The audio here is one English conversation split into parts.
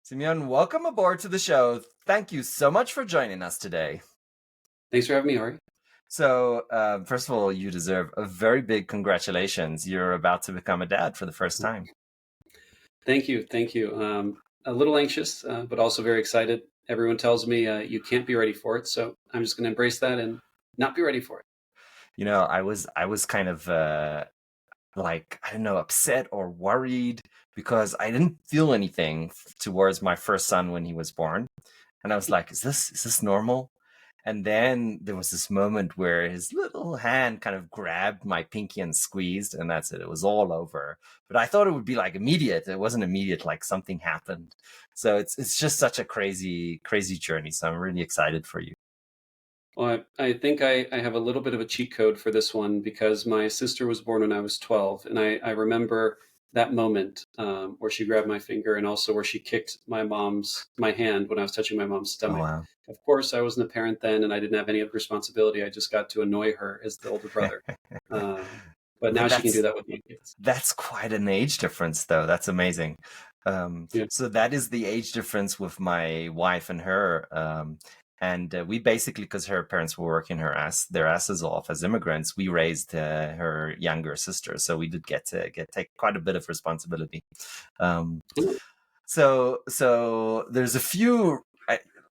Simeon, welcome aboard to the show. Thank you so much for joining us today. Thanks for having me, Ari. So, first of all, you deserve a very big congratulations. You're about to become a dad for the first time. Thank you. Thank you. A little anxious, but also very excited. Everyone tells me you can't be ready for it, so I'm just going to embrace that and not be ready for it. I was kind of like, I don't know, upset or worried because I didn't feel anything towards my first son when he was born. And I was like, is this normal? And then there was this moment where his little hand kind of grabbed my pinky and squeezed, and that's it. It was all over. But I thought it would be like immediate. It wasn't immediate, like something happened. So it's just such a crazy, crazy journey. So I'm really excited for you. Well, I think I have a little bit of a cheat code for this one because my sister was born when I was 12, and I remember that moment where she grabbed my finger and also where she kicked my hand when I was touching my mom's Oh stomach. wow. Of course, I wasn't a parent then, and I didn't have any other responsibility. I just got to annoy her as the older brother. Um, but now But she can do that's that with my kids. that's quite an age difference, though. That's amazing. Yeah. So that is the age difference with my wife and her. And we basically, because her parents were working their asses off as immigrants, we raised her younger sister. So we did get to take quite a bit of responsibility. Um, so there's a few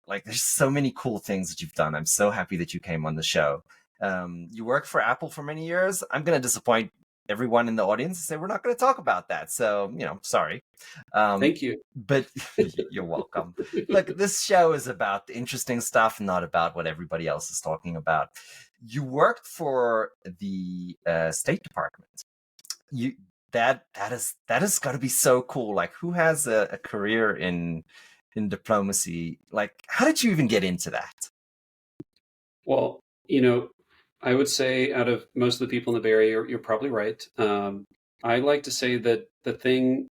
like there's so many cool things that you've done. I'm so happy that you came on the show. You worked for Apple for many years. I'm going to disappoint everyone in the audience and say we're not going to talk about that. So, sorry. Thank you. But you're welcome. Look, this show is about the interesting stuff, not about what everybody else is talking about. You worked for the State Department. You that is got to be so cool. Like, who has a career in diplomacy? Like, how did you even get into that? Well, I would say out of most of the people in the Bay Area, you're probably right. I like to say that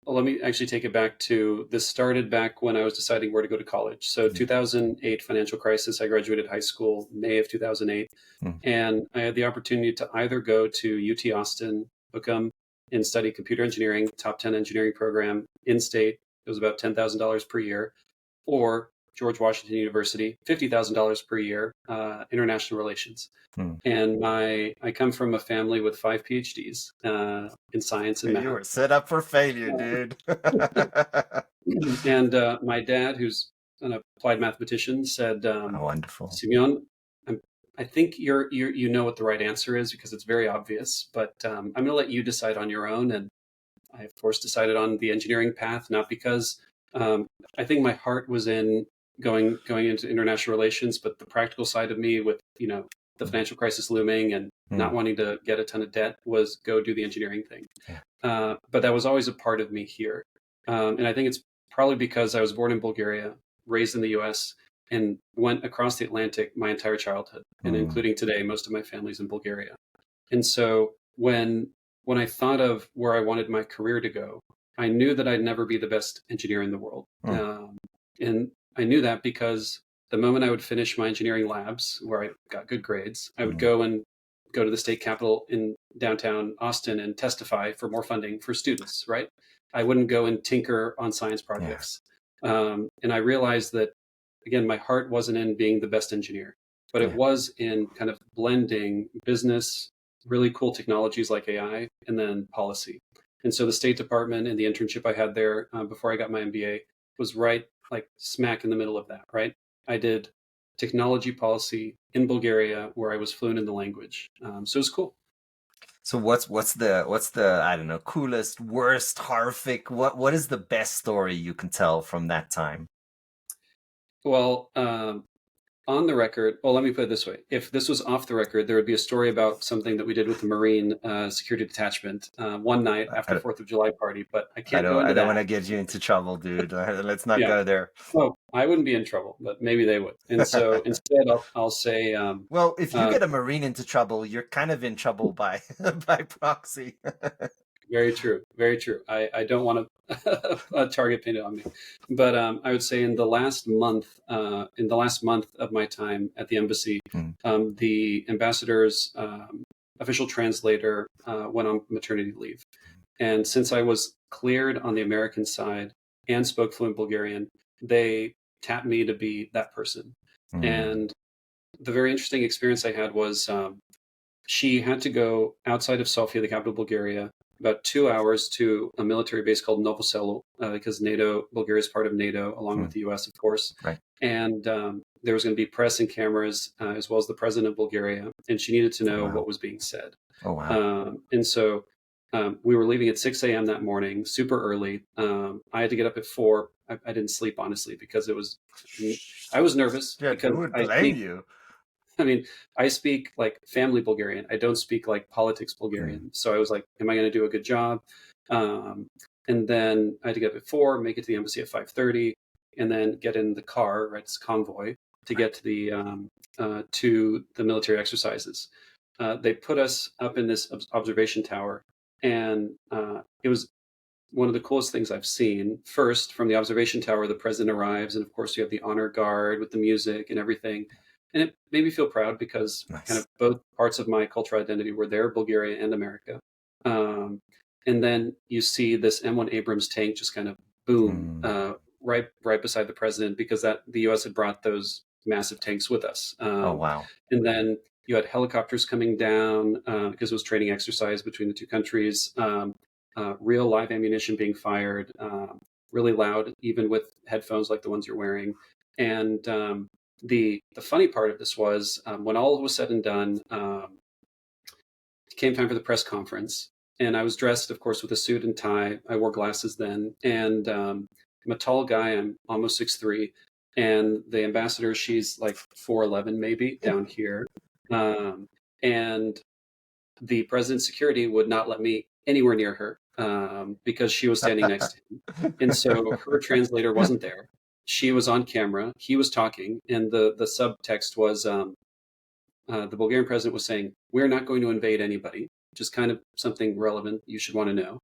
let me actually take it back to this started back when I was deciding where to go to college. So Mm, 2008 financial crisis, I graduated high school, May of 2008. mm, And I had the opportunity to either go to UT Austin, Bookham, and study computer engineering, top 10 engineering program in state. It was about $10,000 per year, or George Washington University, $50,000 per year, international relations. mm. And I come from a family with 5 PhDs in science and You math. were set up for failure, dude. And my dad, who's an applied mathematician, said, Oh, wonderful. Simeon, I'm, I think you know what the right answer is because it's very obvious, but I'm going to let you decide on your own. And I, of course, decided on the engineering path, not because um, I think my heart was in going into international relations, but the practical side of me, with the Mm, financial crisis looming and not mm, wanting to get a ton of debt, was go do the engineering thing. yeah. But that was always a part of me here, and I think it's probably because I was born in Bulgaria, raised in the U.S., and went across the Atlantic my entire childhood, and Mm, including today, most of my family's in Bulgaria. And so when I thought of where I wanted my career to go, I knew that I'd never be the best engineer in the world. mm, And I knew that because the moment I would finish my engineering labs, where I got good grades, I would mm. go to the state capitol in downtown Austin and testify for more funding for students, right? I wouldn't go and tinker on science Yeah, projects. And I realized that, again, my heart wasn't in being the best engineer, but it yeah. was in kind of blending business, really cool technologies like AI, and then policy. And so the State Department and the internship I had there before I got my MBA was right, like smack in the middle of that, right? I did technology policy in Bulgaria where I was fluent in the language. So it was cool. So what's the I don't know, coolest, worst, horrific? What is the best story you can tell from that time? Well, on the record, well, let me put it this way. If this was off the record, there would be a story about something that we did with the Marine Security Detachment one night I after don't, 4th of July party, but I I can't go don't I into don't want that. to get you into trouble, dude. Let's not Yeah. go there. Oh, I wouldn't be in trouble, but maybe they would. And so instead, I'll say, Well, if you uh, get a Marine into trouble, you're kind of in trouble by by proxy. very true, very true. I don't want a target painted on me, but I would say in the last month of my time at the embassy, Mm, the ambassador's official translator went on maternity leave, and since I was cleared on the American side and spoke fluent Bulgarian, they tapped me to be that person. Mm. And the very interesting experience I had was she had to go outside of Sofia, the capital of Bulgaria, about 2 hours to a military base called Novo Selo, because NATO, Bulgaria is part of NATO, along with Mm. the US, of course. Right. And there was going to be press and cameras, as well as the president of Bulgaria, and she needed to Oh, know wow. what was being said. Oh, wow. And so we were leaving at 6 a.m. that morning, super early. I had to get up at 4. I didn't sleep, honestly, because I was nervous Shit, who because would I blame speak you? I mean, I speak like family Bulgarian. I don't speak like politics Mm. Bulgarian. So I was like, am I going to do a good job? Um, and then I had to get up at 4, make it to the embassy at 5:30, and then get in the car, right? It's convoy to get to the military exercises. They put us up in this observation tower, and it was one of the coolest things I've seen. First, from the observation tower, the president arrives, and of course, you have the honor guard with the music and everything. And it made me feel proud because kind Nice. of both parts of my cultural identity were there, Bulgaria and America. Um, and then you see this M1 Abrams tank just kind of boom, Mm. right beside the president, because that the U.S. had brought those massive tanks with us. Oh, wow. And then you had helicopters coming down because it was training exercise between the two countries. Real live ammunition being fired, really loud, even with headphones like the ones you're wearing. And the funny part of this was when all was said and done, it came time for the press conference, and I was dressed, of course, with a suit and tie. I wore glasses then, and I'm a tall guy. I'm almost 6'3", and the ambassador, she's like 4'11", maybe down here, um, and the president's security would not let me anywhere near her because she was standing next to him. And so her translator wasn't there. She was on camera. He was talking, and the subtext was the Bulgarian president was saying, "We're not going to invade anybody," which is kind of something relevant you should want to know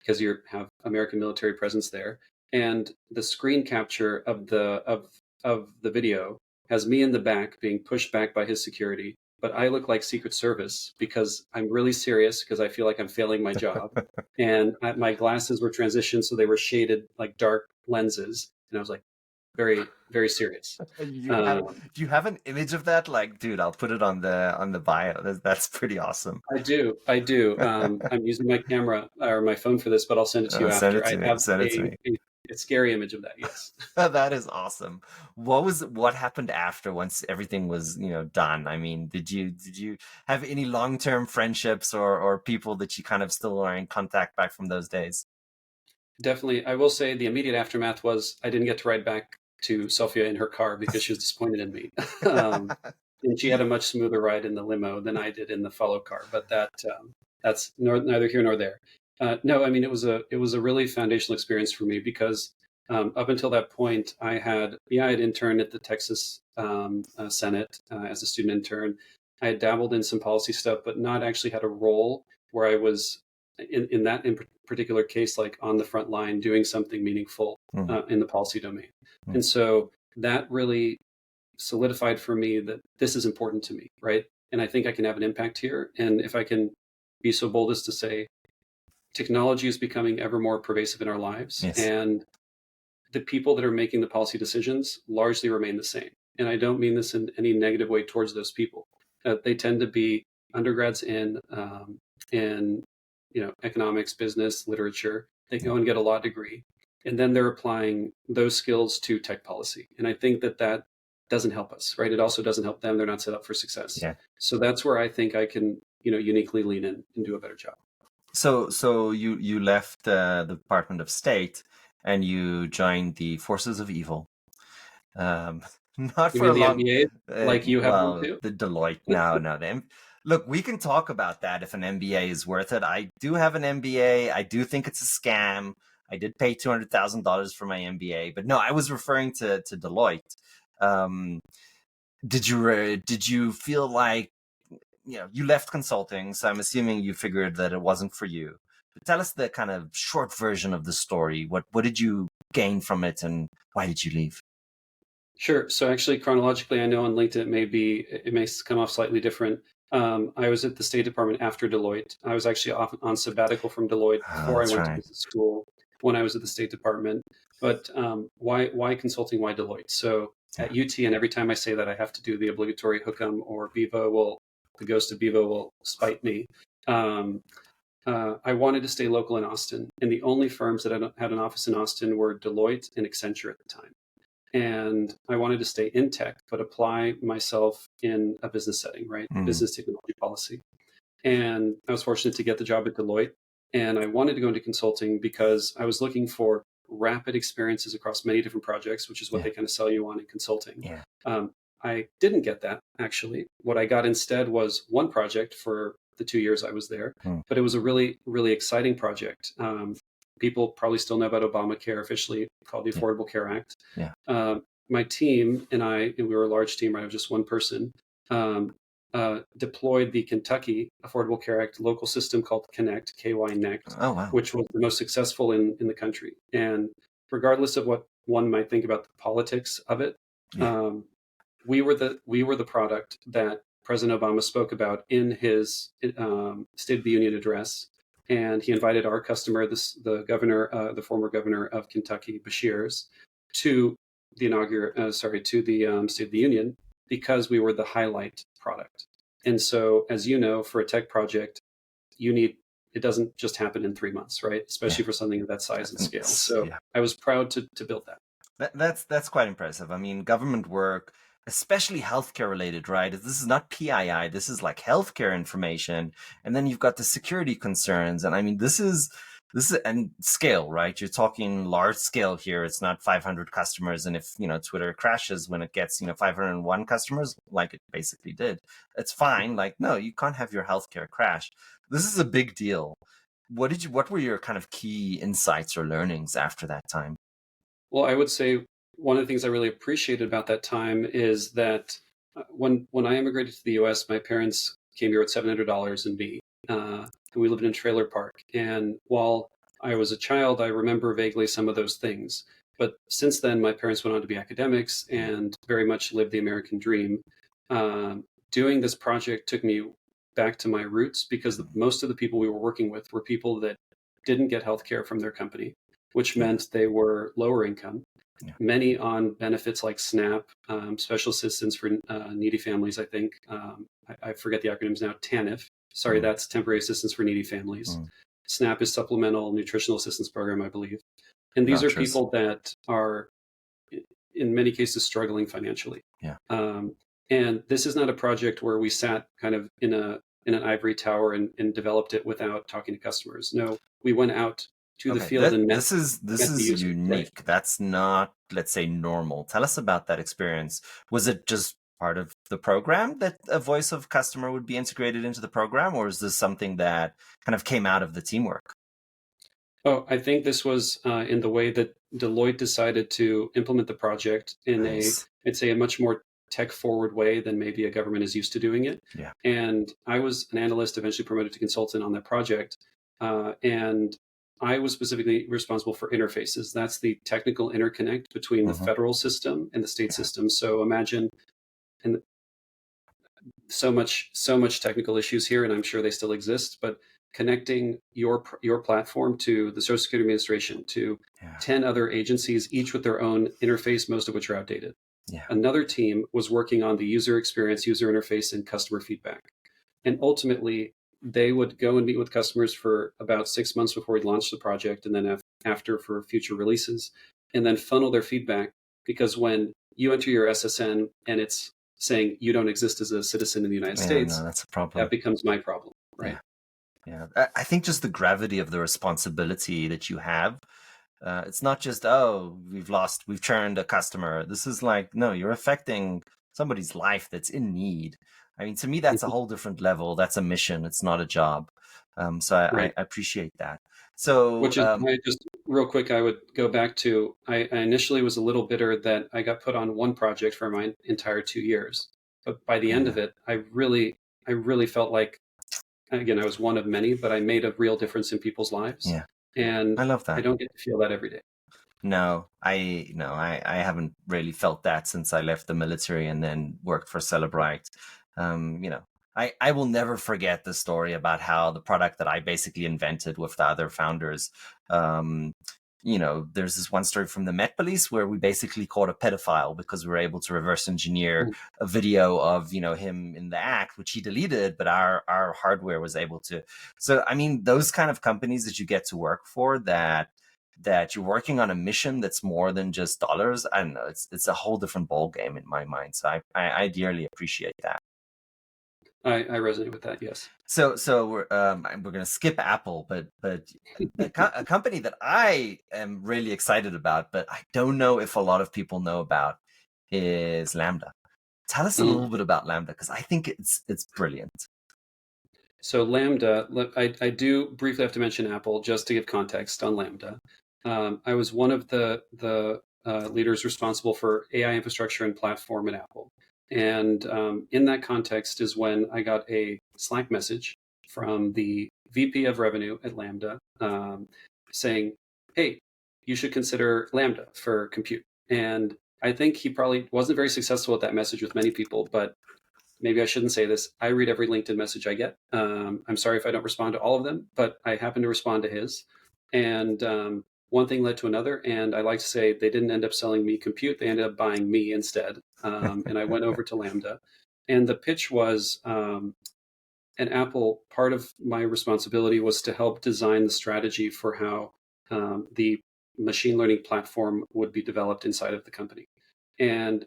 because you have American military presence there. And the screen capture of the video has me in the back being pushed back by his security, but I look like Secret Service because I'm really serious because I feel like I'm failing my job. And my glasses were transitioned, so they were shaded like dark lenses, and I was like very, very serious. You have Um, do you have an image of that? Like, dude, I'll put it on the bio. That's pretty awesome. I do. I do. I'm using my camera or my phone for this, but I'll send it to you Send after. it I to me. have Send it to me. a scary image of that. Yes. That is awesome. What happened after once everything was, done? I mean, did you have any long-term friendships or people that you kind of still are in contact back from those days? Definitely. I will say the immediate aftermath was I didn't get to ride back to Sofia in her car because she was disappointed in me. And she had a much smoother ride in the limo than I did in the follow car. But that's neither here nor there. No, I mean it was a really foundational experience for me because up until that point I had interned at the Texas Senate as a student intern. I had dabbled in some policy stuff, but not actually had a role where I was in particular case, like on the front line doing something meaningful Mm, in the policy domain. mm. And so that really solidified for me that this is important to me, right? And I think I can have an impact here. And if I can be so bold as to say, technology is becoming ever more pervasive in our lives, Yes. and the people that are making the policy decisions largely remain the same. And I don't mean this in any negative way towards those people. They tend to be undergrads in economics, business, literature. They Yeah. go and get a law degree, and then they're applying those skills to tech policy. And I think that doesn't help us, right? It also doesn't help them. They're not set up for success. Yeah. So that's where I think I can uniquely lean in and do a better job. So you left the Department of State and you joined the Forces of Evil. Um, not You for a mean the long, MBA, like you have one too? the Deloitte. No, no. Look, we can talk about that if an MBA is worth it. I do have an MBA. I do think it's a scam. I did pay $200,000 for my MBA, but no, I was referring to Deloitte. Um, did you feel like you left consulting, so I'm assuming you figured that it wasn't for you. But tell us the kind of short version of the story. What did you gain from it, and why did you leave? Sure. So actually, chronologically, I know on LinkedIn it may come off slightly different. I was at the State Department after Deloitte. I was actually off on sabbatical from Deloitte Oh, before I that's went to right. business school when I was at the State Department. But why consulting? Why Deloitte? So Yeah. at UT, and every time I say that, I have to do the obligatory hook'em, or the ghost of Bevo will spite me. Um, I wanted to stay local in Austin, and the only firms that had an office in Austin were Deloitte and Accenture at the time. And I wanted to stay in tech, but apply myself in a business setting, right? Mm. Business technology policy. And I was fortunate to get the job at Deloitte. And I wanted to go into consulting because I was looking for rapid experiences across many different projects, which is what Yeah. they kind of sell you on in consulting. Yeah. I didn't get that, actually. What I got instead was one project for the 2 years I was there, Mm. but it was a really, really exciting project. People probably still know about Obamacare, officially called the Yeah. Affordable Care Act. Yeah. My team and we were a large team, right? Of just one person. Deployed the Kentucky Affordable Care Act local system called Connect, KY-NECT, Oh, wow. which was the most successful in the country. And regardless of what one might think about the politics of it, Yeah. we were the product that President Obama spoke about in his State of the Union address, and he invited our customer, the former governor of Kentucky, Beshears, to the State of the Union, because we were the highlight product. And so, as you know, for a tech project, it doesn't just happen in 3 months, right? Especially Yeah. for something of that size and scale. It's- So yeah. I was proud to build that. That's quite impressive. I mean, government work, especially healthcare related, right? This is not PII. This is like healthcare information, and then you've got the security concerns. And I mean, this is and scale, right? You're talking large scale here. It's not 500 customers, and if Twitter crashes when it gets 501 customers, like it basically did, it's fine. Like, no, you can't have your healthcare crash. This is a big deal. What were your kind of key insights or learnings after that time? Well, I would say one of the things I really appreciated about that time is that when I immigrated to the U.S., my parents came here with $700 and me. And we lived in a trailer park. And while I was a child, I remember vaguely some of those things. But since then, my parents went on to be academics and very much lived the American dream. Doing this project took me back to my roots, because most of the people we were working with were people that didn't get healthcare from their company, which Yeah. meant they were lower income, Yeah. many on benefits like SNAP, special assistance for needy families, I think. I forget the acronyms now, TANF. Sorry, that's temporary assistance for needy families. Mm. SNAP is supplemental nutritional assistance program, I believe. And these are Vouchers. people that are, in many cases, struggling financially. Yeah. And this is not a project where we sat kind of in an ivory tower and developed it without talking to customers. No, we went out to the Okay, field and met this is the users, right? unique. That's not, let's say, normal. Tell us about that experience. Was it just part of the program that a voice of customer would be integrated into the program, or is this something that kind of came out of the teamwork? Oh, I think this was in the way that Deloitte decided to implement the project in Nice. I'd say, a much more tech forward way than maybe a government is used to doing it. Yeah. And I was an analyst, eventually promoted to consultant on that project. And I was specifically responsible for interfaces. That's the technical interconnect between the Hmm. federal system and the state Yeah. system. So imagine, and so much technical issues here, and I'm sure they still exist, but connecting your platform to the Social Security Administration, to Yeah. 10 other agencies, each with their own interface, most of which are outdated. Yeah. Another team was working on the user experience, user interface, and customer feedback. And ultimately, they would go and meet with customers for about 6 months before we launched the project, and then after for future releases, and then funnel their feedback. Because when you enter your SSN and it's saying you don't exist as a citizen in the United Yeah, States, no, that's a problem. that becomes my problem, right? Yeah. I think just the gravity of the responsibility that you have. It's not just, oh, we've churned a customer. This is like, no, you're affecting somebody's life that's in need. I mean, to me, that's a Mhm. whole different level. That's a mission. It's not a job. So Right. I appreciate that. So, Which is why, just real quick, I would go back to, I initially was a little bitter that I got put on one project for my entire 2 years. But by the end yeah, of it, I really felt like, again, I was one of many, but I made a real difference in people's lives. yeah, And I love I that. don't get to feel that every day. No, I haven't really felt that since I left the military and then worked for Celebrite. You know, I will never forget the story about how the product that I basically invented with the other founders, um, there's this one story from the Met Police where we basically caught a pedophile because we were able to reverse engineer a video of, him in the act, which he deleted, but our hardware was able to. So, I mean, those kind of companies that you get to work for, that you're working on a mission that's more than just dollars. I don't know. It's a whole different ball game in my mind. So I dearly appreciate that. I resonate with that. Yes. So we're going to skip Apple, but a company that I am really excited about, but I don't know if a lot of people know about, is Lambda. Tell us a little bit about Lambda, because I think it's brilliant. So Lambda, I do briefly have to mention Apple just to give context on Lambda. I was one of the leaders responsible for AI infrastructure and platform at Apple. And in that context is when I got a Slack message from the VP of revenue at Lambda saying, hey, you should consider Lambda for compute. And I think he probably wasn't very successful at that message with many people, but maybe I shouldn't say this. I read every LinkedIn message I get. I'm sorry if I don't respond to all of them, but I happen to respond to his. And one thing led to another. And I like to say they didn't end up selling me compute. They ended up buying me instead. And I went over to Lambda. And the pitch was at Apple, part of my responsibility was to help design the strategy for how the machine learning platform would be developed inside of the company. And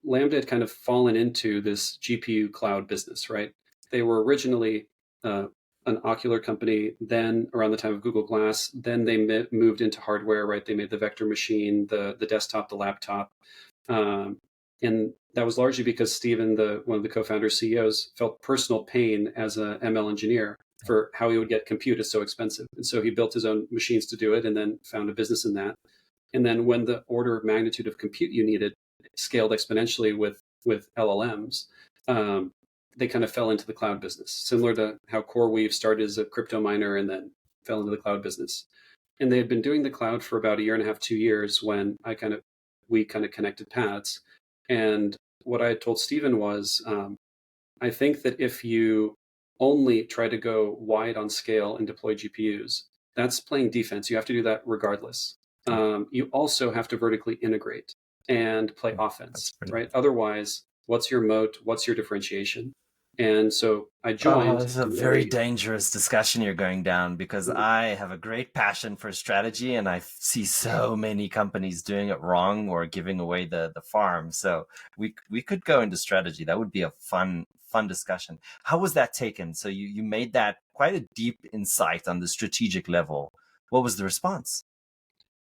Lambda had kind of fallen into this GPU cloud business, right? They were originally an ocular company, then around the time of Google Glass, then they moved into hardware, right? They made the vector machine, the desktop, the laptop. And that was largely because Steven, one of the co-founders, CEOs, felt personal pain as a ML engineer for how he would get compute is so expensive. And so he built his own machines to do it and then found a business in that. And then when the order of magnitude of compute you needed scaled exponentially with LLMs, they kind of fell into the cloud business, similar to how CoreWeave started as a crypto miner and then fell into the cloud business. And they had been doing the cloud for about a year and a half, 2 years when we kind of connected paths. And what I had told Stephen was, I think that if you only try to go wide on scale and deploy GPUs, that's playing defense. You have to do that regardless. You also have to vertically integrate and play offense, right? Otherwise, what's your moat? What's your differentiation? And so I joined. It's a very dangerous discussion you're going down, because I have a great passion for strategy and I see so many companies doing it wrong or giving away the farm. So we could go into strategy. That would be a fun discussion. How was that taken? So you made that quite a deep insight on the strategic level. What was the response?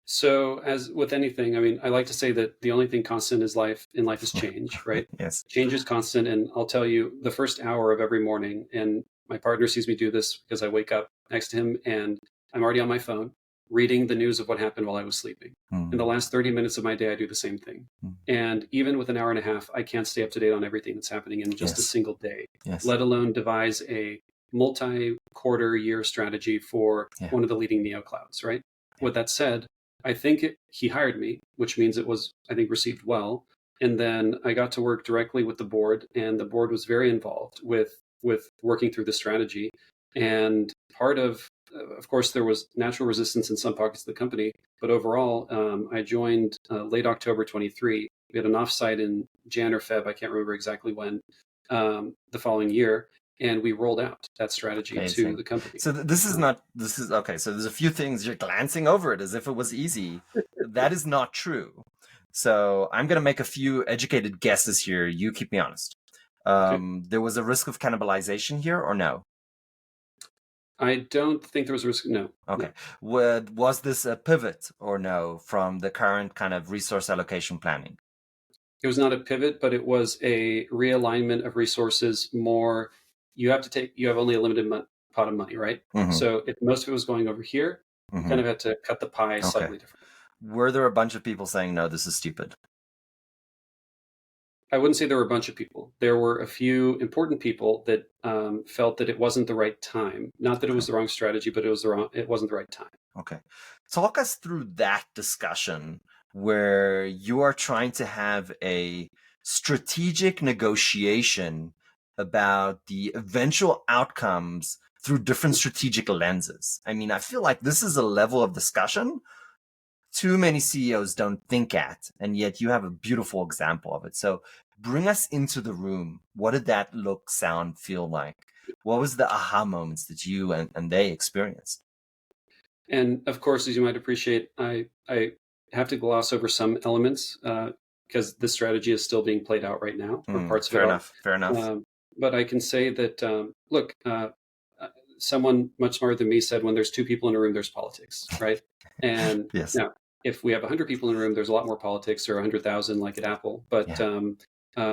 So, as with anything, I mean, I like to say that the only thing constant is in life is change, right? Yes. Change is constant. And I'll tell you, the first hour of every morning, and my partner sees me do this because I wake up next to him and I'm already on my phone reading the news of what happened while I was sleeping. In the last 30 minutes of my day, I do the same thing. And even with an hour and a half, I can't stay up to date on everything that's happening in just a single day, let alone devise a multi-quarter year strategy for one of the leading neo clouds, right? With that said, I think he hired me, which means it was, I think, received well. And then I got to work directly with the board, and the board was very involved with working through the strategy. And part of course, there was natural resistance in some pockets of the company, but overall, I joined late October 23. We had an offsite in Jan or Feb, I can't remember exactly when, the following year. And we rolled out that strategy to the company. So this is okay. So there's a few things you're glancing over it as if it was easy. That is not true. So I'm going to make a few educated guesses here. You keep me honest. There was a risk of cannibalization here, or no? I don't think there was a risk. No. Okay. No. Was this a pivot or no from the current kind of resource allocation planning? It was not a pivot, but it was a realignment of resources. More, you have only a limited pot of money, right? So if most of it was going over here, you kind of had to cut the pie slightly different. Were there a bunch of people saying, no, this is stupid? I wouldn't say there were a bunch of people. There were a few important people that felt that it wasn't the right time. Not that it was the wrong strategy, but it wasn't the right time. Okay. Talk us through that discussion where you are trying to have a strategic negotiation about the eventual outcomes through different strategic lenses. I mean, I feel like this is a level of discussion too many CEOs don't think at, and yet you have a beautiful example of it. So bring us into the room. What did that look, sound, feel like? What was the aha moments that you and they experienced? And of course, as you might appreciate, I have to gloss over some elements because this strategy is still being played out right now, or parts of Fair it are. enough. Fair enough. But I can say that, look, someone much smarter than me said, when there's two people in a room, there's politics, right? And Yes. now, if we have 100 people in a room, there's a lot more politics, or 100,000 like at Apple. But Yeah.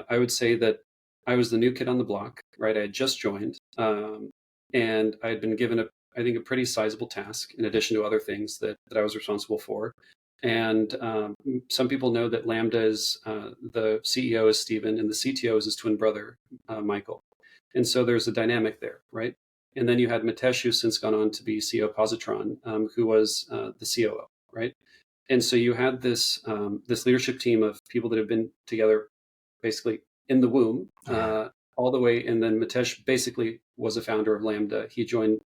I would say that I was the new kid on the block, right? I had just joined, and I had been given I think, a pretty sizable task in addition to other things that I was responsible for. And some people know that Lambda is the CEO is Stephen, and the CTO is his twin brother, Michael. And so there's a dynamic there, right? And then you had Mitesh, who's since gone on to be CEO of Positron, who was the COO, right? And so you had this leadership team of people that have been together basically in the womb all the way. And then Mitesh basically was a founder of Lambda. He joined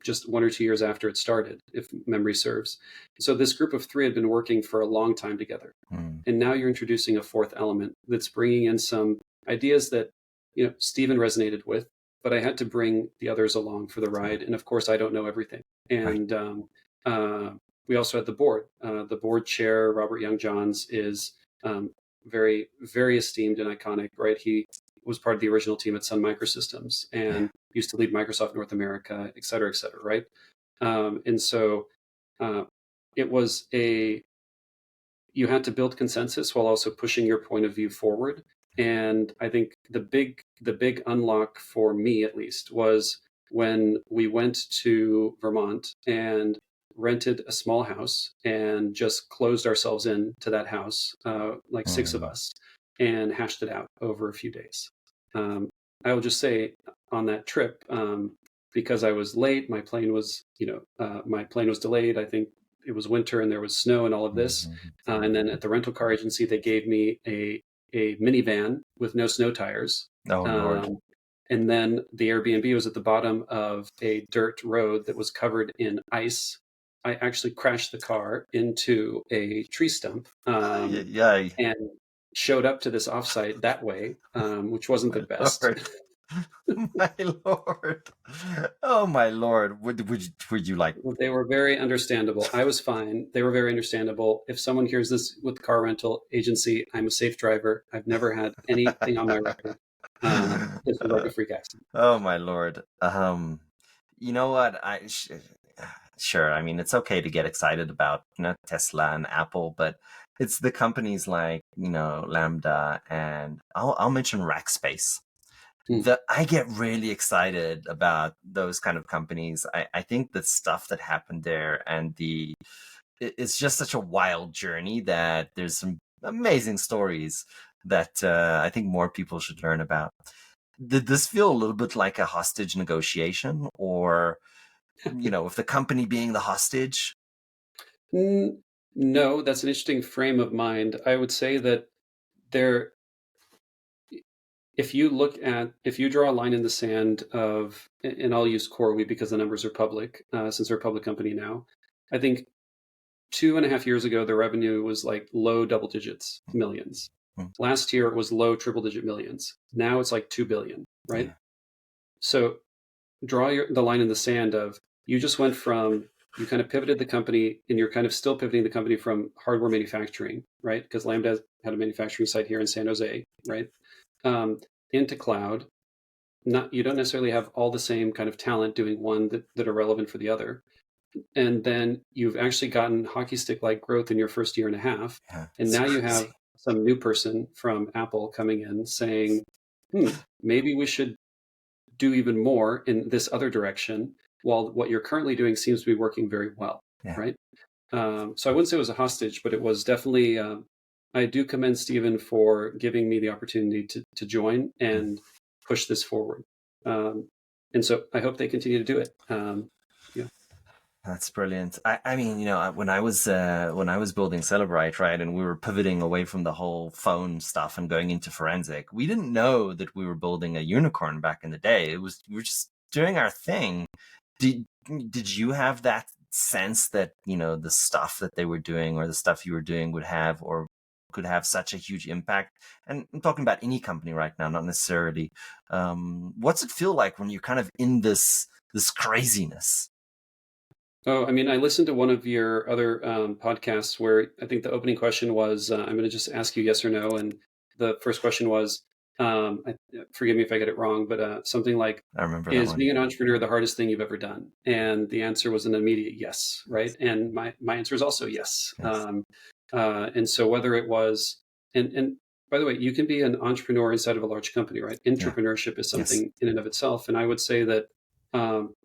just 1 or 2 years after it started, if memory serves. So this group of three had been working for a long time together. And now you're introducing a fourth element that's bringing in some ideas that, Stephen resonated with, but I had to bring the others along for the ride. And of course, I don't know everything. And we also had the board. The board chair, Robert Young-Johns, is very, very esteemed and iconic, right? He was part of the original team at Sun Microsystems and used to lead Microsoft North America, et cetera, right? And so it was you had to build consensus while also pushing your point of view forward. And I think the big unlock for me, at least, was when we went to Vermont and rented a small house and just closed ourselves in to that house, like 6 of us, and hashed it out over a few days. I will just say, on that trip, because I was late, my plane was delayed. I think it was winter and there was snow and all of this. And then at the rental car agency, they gave me a minivan with no snow tires. Oh, Lord. And then the Airbnb was at the bottom of a dirt road that was covered in ice. I actually crashed the car into a tree stump and showed up to this offsite that way, which wasn't the best. My Lord. Oh, my Lord. Would you like... They were very understandable. I was fine. They were very understandable. If someone hears this with the car rental agency, I'm a safe driver. I've never had anything on my record. This was like a freak accident. Oh, my Lord. You know what? Sure. I mean, it's okay to get excited about, Tesla and Apple, but it's the companies like, Lambda, and I'll mention Rackspace. I get really excited about those kind of companies. I think the stuff that happened there, and it's just such a wild journey that there's some amazing stories that I think more people should learn about. Did this feel a little bit like a hostage negotiation, or, with the company being the hostage? No, that's an interesting frame of mind. I would say that if you draw a line in the sand of, and I'll use CoreWeave because the numbers are public, since we're a public company now, I think 2.5 years ago, the revenue was like low double digits, millions. Last year, it was low triple digit millions. Now it's like 2 billion, right? Yeah. So draw the line in the sand of, you just went from, you kind of pivoted the company, and you're kind of still pivoting the company from hardware manufacturing, right? Because Lambda had a manufacturing site here in San Jose, right? Into cloud. You don't necessarily have all the same kind of talent doing one that are relevant for the other. And then you've actually gotten hockey stick-like growth in your first year and a half. Yeah, and now you have some new person from Apple coming in saying, maybe we should do even more in this other direction, while what you're currently doing seems to be working very well, right? So I wouldn't say it was a hostage, but it was definitely, I do commend Stephen for giving me the opportunity to join and push this forward. And so I hope they continue to do it. That's brilliant. I mean, when I was building Celebrite, right, and we were pivoting away from the whole phone stuff and going into forensic, we didn't know that we were building a unicorn back in the day. We were just doing our thing. Did you have that sense that, the stuff that they were doing or the stuff you were doing would have or could have such a huge impact? And I'm talking about any company right now, not necessarily. What's it feel like when you're kind of in this craziness? Oh, I mean, I listened to one of your other podcasts where I think the opening question was, I'm going to just ask you yes or no. And the first question was, forgive me if I get it wrong, but something like, I remember that is one. being an entrepreneur the hardest thing you've ever done? And the answer was an immediate yes, right? And my answer is also yes. Yes. And so whether it was, and by the way, you can be an entrepreneur inside of a large company, right? Yeah. Entrepreneurship is Yes. something in and of itself. And I would say that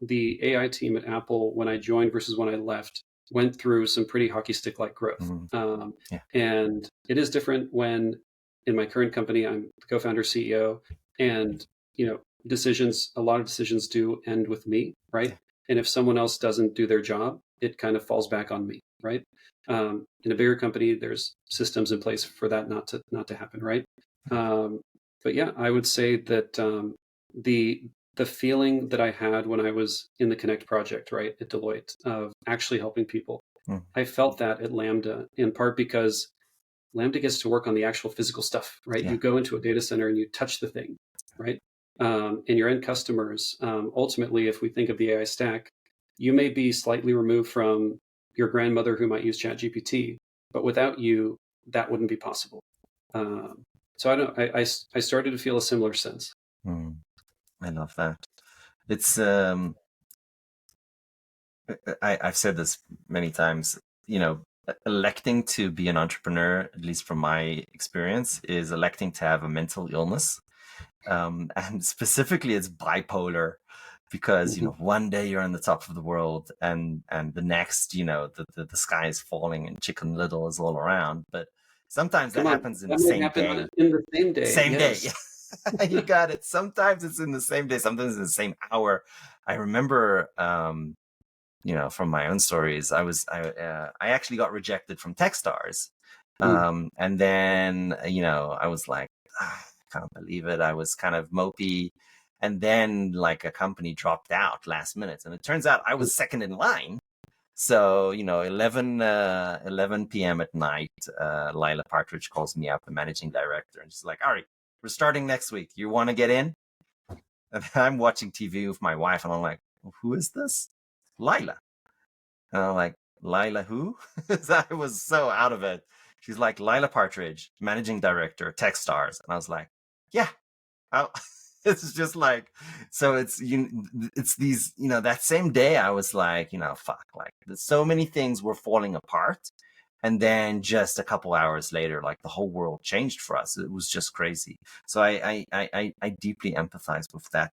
the AI team at Apple, when I joined versus when I left, went through some pretty hockey stick like growth. Mhm. Yeah. And it is different when in my current company, I'm the co-founder CEO, and a lot of decisions do end with me, right? Yeah. And if someone else doesn't do their job, it kind of falls back on me, right? In a bigger company, there's systems in place for that not to happen, right? Um, but yeah, I would say that the the feeling that I had when I was in the Connect project, right, at Deloitte, of actually helping people, Mm. I felt that at Lambda, in part because Lambda gets to work on the actual physical stuff, right? Yeah. You go into a data center and you touch the thing, right? And your end customers, ultimately, if we think of the AI stack, you may be slightly removed from your grandmother who might use ChatGPT, but without you, that wouldn't be possible. Um, so I don't. I started to feel a similar sense. Mm. I love that. It's I've said this many times, electing to be an entrepreneur, at least from my experience, is electing to have a mental illness. And specifically it's bipolar because, Mhm. one day you're on the top of the world and the next, the sky is falling and Chicken Little is all around. But sometimes that Come on, happens in the that might same happen day. in the same day. Same day. Yes. You got it. Sometimes it's in the same day, sometimes in the same hour. I remember from my own stories, I actually got rejected from Techstars. Mm. And then, I was like, I can't believe it. I was kind of mopey. And then like a company dropped out last minute. And it turns out I was second in line. So, 11 p.m. at night, Lila Partridge calls me up, the managing director, and she's like, all right, we're starting next week. You want to get in? And I'm watching TV with my wife, and I'm like, who is this? Lila. And I'm like, Lila who? I was so out of it. She's like, Lila Partridge, managing director, Techstars. And I was like, yeah. Oh, it's just like, so it's these, that same day I was like, fuck, like so many things were falling apart. And then just a couple hours later, like the whole world changed for us. It was just crazy. So I deeply empathize with that,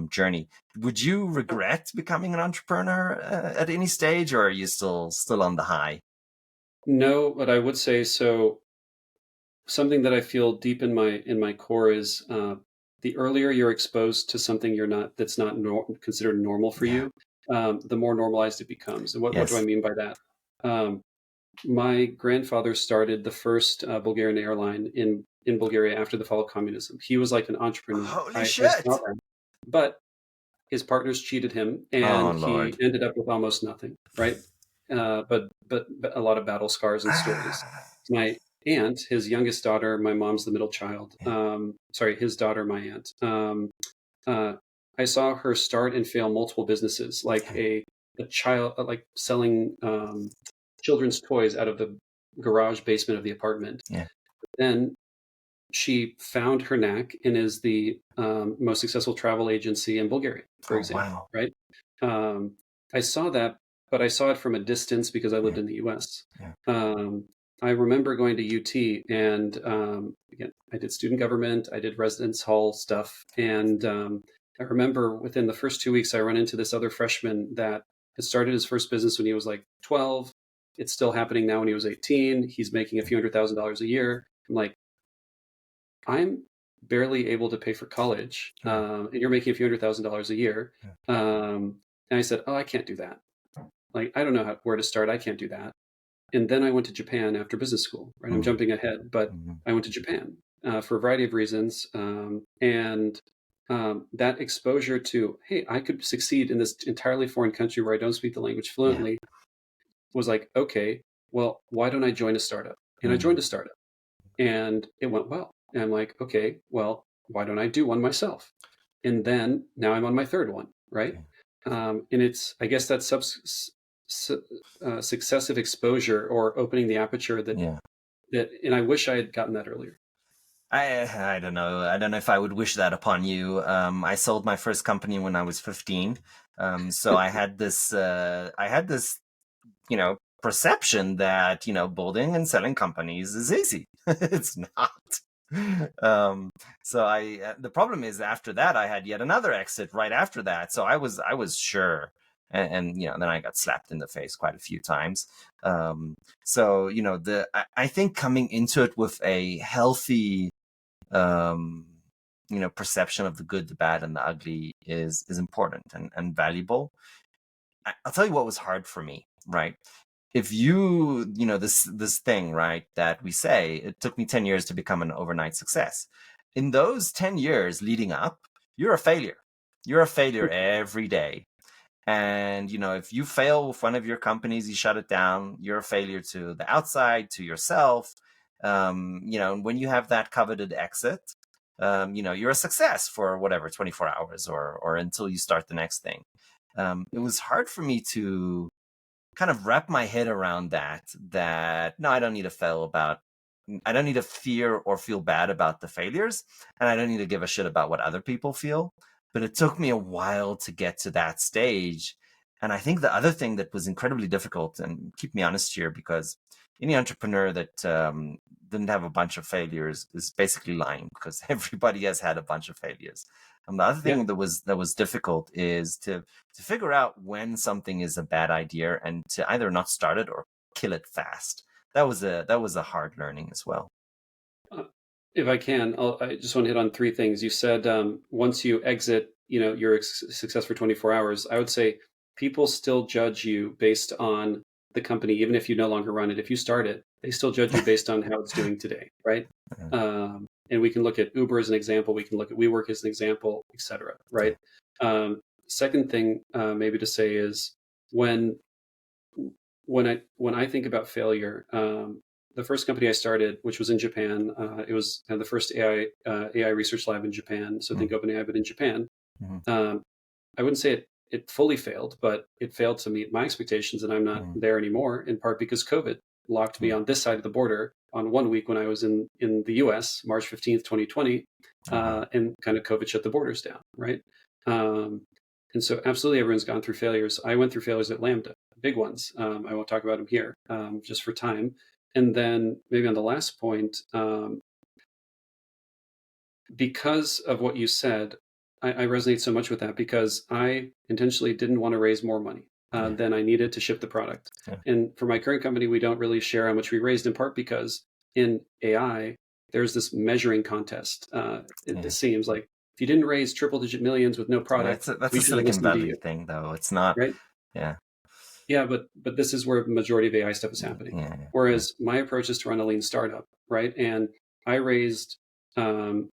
journey. Would you regret becoming an entrepreneur at any stage, or are you still on the high? No, but I would say so. Something that I feel deep in my core is the earlier you're exposed to something that's not considered normal for Yeah. you, the more normalized it becomes. And what do I Yes. mean by that? Um, my grandfather started the first Bulgarian airline in Bulgaria after the fall of communism. He was like an entrepreneur. Holy I saw shit. that, but his partners cheated him, Oh and he Lord. ended up with almost nothing. Right, but a lot of battle scars and stories. My aunt, his youngest daughter, my mom's the middle child. Yeah. Sorry, his daughter, my aunt. Uh, I saw her start and fail multiple businesses, like Yeah. a child, like selling children's toys out of the garage basement of the apartment. Yeah. Then she found her knack and is the most successful travel agency in Bulgaria, for Oh example. wow. Right? Um, I saw that, but I saw it from a distance because I lived Yeah. in the U.S. Yeah. Um, I remember going to UT, and again, I did student government, I did residence hall stuff, and I remember within the first 2 weeks, I run into this other freshman that had started his first business when he was like 12. It's still happening now when he was 18. He's making a few $100,000 a year. I'm like, I'm barely able to pay for college, Yeah. and you're making a few $100,000 a year. Yeah. And I said, oh, I can't do that. Like, I don't know where to start. I can't do that. And then I went to Japan after business school, right? I'm Mm. jumping ahead, but Mhm. I went to Japan for a variety of reasons. And that exposure to, hey, I could succeed in this entirely foreign country where I don't speak the language Yeah. fluently, was like, okay, well, why don't I join a startup? And I Mm. joined a startup, and it went well. And I'm like, okay, well, why don't I do one myself? And then now I'm on my third one, right? Okay. And it's, I guess, that successive exposure or opening the aperture Yeah. and I wish I had gotten that earlier. I don't know. I don't know if I would wish that upon you. I sold my first company when I was 15. So I had this, perception that, building and selling companies is easy. It's not. Um, so the problem is after that, I had yet another exit right after that. So I was sure. And then I got slapped in the face quite a few times. So, I think coming into it with a healthy, um, perception of the good, the bad, and the ugly is important and valuable. I'll tell you what was hard for me, right? If this thing, right, that we say, it took me 10 years to become an overnight success. In those 10 years leading up, you're a failure. You're a failure every day. And, if you fail with one of your companies, you shut it down, you're a failure to the outside, to yourself. And when you have that coveted exit, you're a success for whatever, 24 hours or until you start the next thing. It was hard for me to kind of wrap my head around that no, I don't need to fear or feel bad about the failures, and I don't need to give a shit about what other people feel. But it took me a while to get to that stage. And I think the other thing that was incredibly difficult, and keep me honest here, because any entrepreneur that didn't have a bunch of failures is basically lying, because everybody has had a bunch of failures. And the other Yeah. thing that was difficult is to figure out when something is a bad idea and to either not start it or kill it fast. That was a hard learning as well. Uh, if I can, I just want to hit on three things. You said once you exit, your success for 24 hours. I would say people still judge you based on the company, even if you no longer run it. If you start it, they still judge you based on how it's doing today, right? Uh, And we can look at Uber as an example. We can look at WeWork as an example, et cetera, yeah, right? Second thing, maybe to say is when when I think about failure, the first company I started, which was in Japan, it was kind of the first AI research lab in Japan. So mm, think OpenAI, but in Japan. mm, Um, I wouldn't say it fully failed, but it failed to meet my expectations, and I'm not mm, there anymore. In part because COVID locked me mm. on this side of the border on one week when I was in the U.S. March 15th, 2020, Uh-huh. and kind of COVID shut the borders down, right? Um, and so absolutely everyone's gone through failures. I went through failures at Lambda, big ones. I won't talk about them here, just for time. And then maybe on the last point, because of what you said, I resonate so much with that because I intentionally didn't want to raise more money Yeah, than I needed to ship the product. yeah, And for my current company, we don't really share how much we raised, in part because in AI, there's this measuring contest. It yeah. seems like if you didn't raise triple digit millions with no That's product, a, that's we a shouldn't Silicon listen to Valley you, thing, though. It's not. right? Yeah, Yeah, but this is where the majority of AI stuff is yeah, happening. yeah, yeah. Whereas my approach is to run a lean startup, right? And I raised um,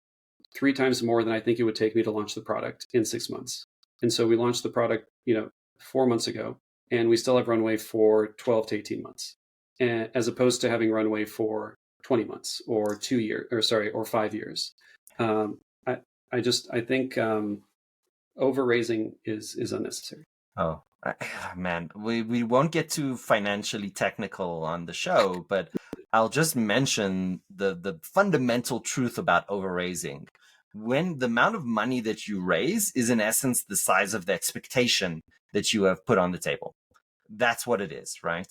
three times more than I think it would take me to launch the product in 6 months. And so we launched the product, 4 months ago, and we still have runway for 12 to 18 months, as opposed to having runway for 20 months or 2 years, or sorry, or 5 years. Um, I, I think over raising is unnecessary. Oh, man, we won't get too financially technical on the show, but I'll just mention the fundamental truth about overraising. When the amount of money that you raise is in essence the size of the expectation that you have put on the table. That's what it is, right?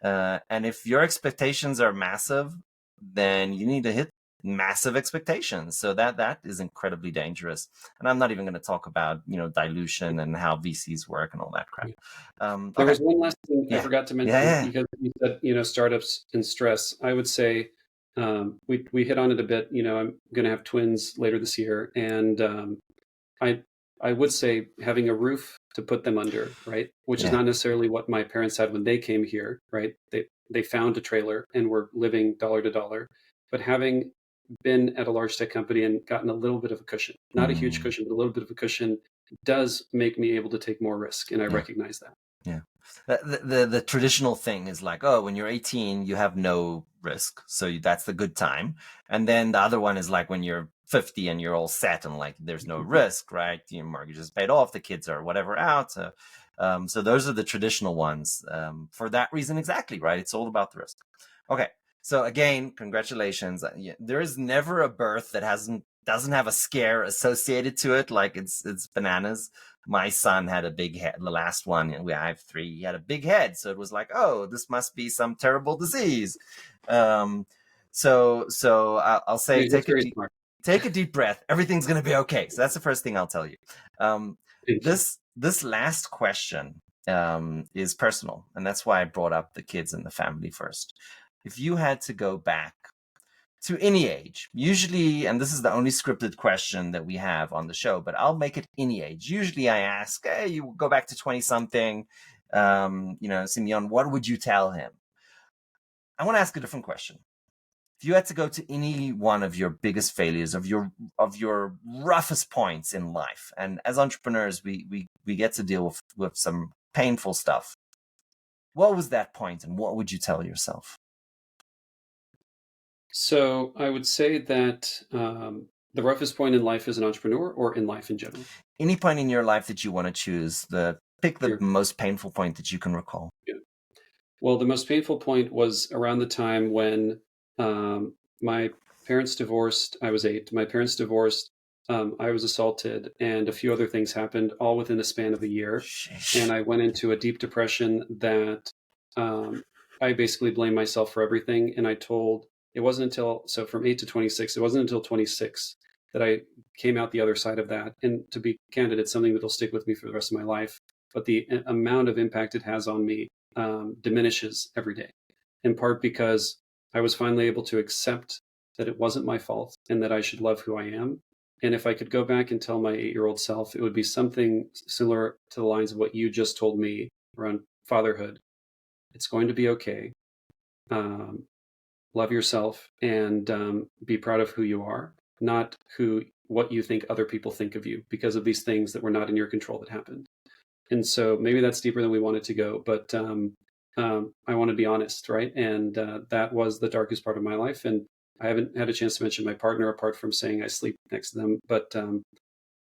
And if your expectations are massive, then you need to hit massive expectations. So that is incredibly dangerous. And I'm not even going to talk about dilution and how VCs work and all that crap. There Okay, was one last thing I yeah, forgot to yeah, mention yeah, because you said, startups and stress. I would say we hit on it a bit. I'm going to have twins later this year, and I I would say having a roof to put them under, right? Which is yeah, not necessarily what my parents had when they came here, right? They found a trailer and were living dollar to dollar, but having been at a large tech company and gotten a little bit of a cushion, not a huge cushion, but a little bit of a cushion, does make me able to take more risk. And I recognize that. Yeah. The traditional thing is like, oh, when you're 18, you have no risk. So that's the good time. And then the other one is like when you're 50 and you're all set and like there's no risk, right? Your mortgage is paid off, the kids are whatever out. So those are the traditional ones for that reason. Exactly, right? It's all about the risk. Okay. So again, congratulations. There is never a birth that doesn't have a scare associated to it. Like it's bananas. My son had a big head. The last one, I have 3. He had a big head, so it was like, oh, this must be some terrible disease. So I'll say, take a deep breath. Everything's going to be okay. So that's the first thing I'll tell you. This last question is personal, and that's why I brought up the kids and the family first. If you had to go back to any age, usually, and this is the only scripted question that we have on the show, but I'll make it any age. Usually I ask, hey, you go back to 20 something, Simeon, what would you tell him? I want to ask a different question. If you had to go to any one of your biggest failures, of your roughest points in life, and as entrepreneurs, we get to deal with some painful stuff. What was that point, and what would you tell yourself? So I would say that the roughest point in life as an entrepreneur, or in life in general? Any point in your life that you want to choose. Pick the most painful point that you can recall. Yeah. Well, the most painful point was around the time when my parents divorced. I was 8. My parents divorced. I was assaulted, and a few other things happened, all within the span of a year. Sheesh. And I went into a deep depression that I basically blamed myself for everything. And it wasn't until, so from 8 to 26, it wasn't until 26 that I came out the other side of that. And to be candid, it's something that'll stick with me for the rest of my life. But the amount of impact it has on me diminishes every day, in part because I was finally able to accept that it wasn't my fault and that I should love who I am. And if I could go back and tell my 8-year-old self, it would be something similar to the lines of what you just told me around fatherhood. It's going to be okay. Love yourself and be proud of who you are, not what you think other people think of you because of these things that were not in your control that happened. And so maybe that's deeper than we wanted to go, but I want to be honest, right? And that was the darkest part of my life. And I haven't had a chance to mention my partner, apart from saying I sleep next to them, but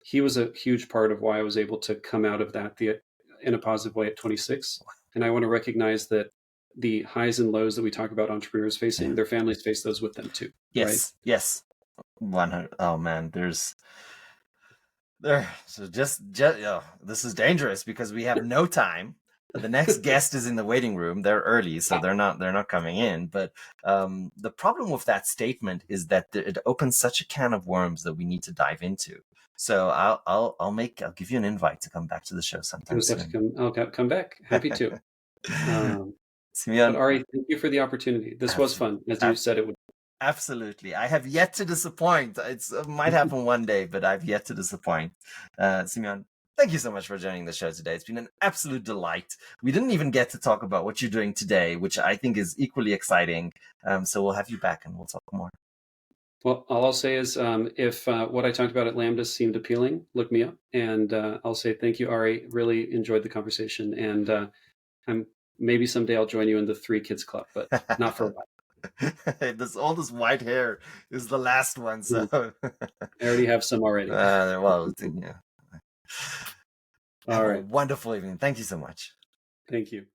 he was a huge part of why I was able to come out of that in a positive way at 26. And I want to recognize that the highs and lows that we talk about entrepreneurs facing, their families face those with them too. Yes, right? yes. 100. Oh man, so just this is dangerous because we have no time. The next guest is in the waiting room. They're early, so they're not coming in. But the problem with that statement is that it opens such a can of worms that we need to dive into. So I'll give you an invite to come back to the show sometime soon. I'll come back. Happy to. Simeon, but Ari, thank you for the opportunity. This was fun, as you said it would. Absolutely. I have yet to disappoint. It might happen one day, but I've yet to disappoint. Simeon, thank you so much for joining the show today. It's been an absolute delight. We didn't even get to talk about what you're doing today, which I think is equally exciting. So we'll have you back and we'll talk more. Well, all I'll say is if what I talked about at Lambda seemed appealing, look me up. And I'll say thank you, Ari. Really enjoyed the conversation. And maybe someday I'll join you in the 3 Kids Club, but not for a while. All this white hair is the last one, so I already have some already. Well, yeah. All right. Wonderful evening. Thank you so much. Thank you.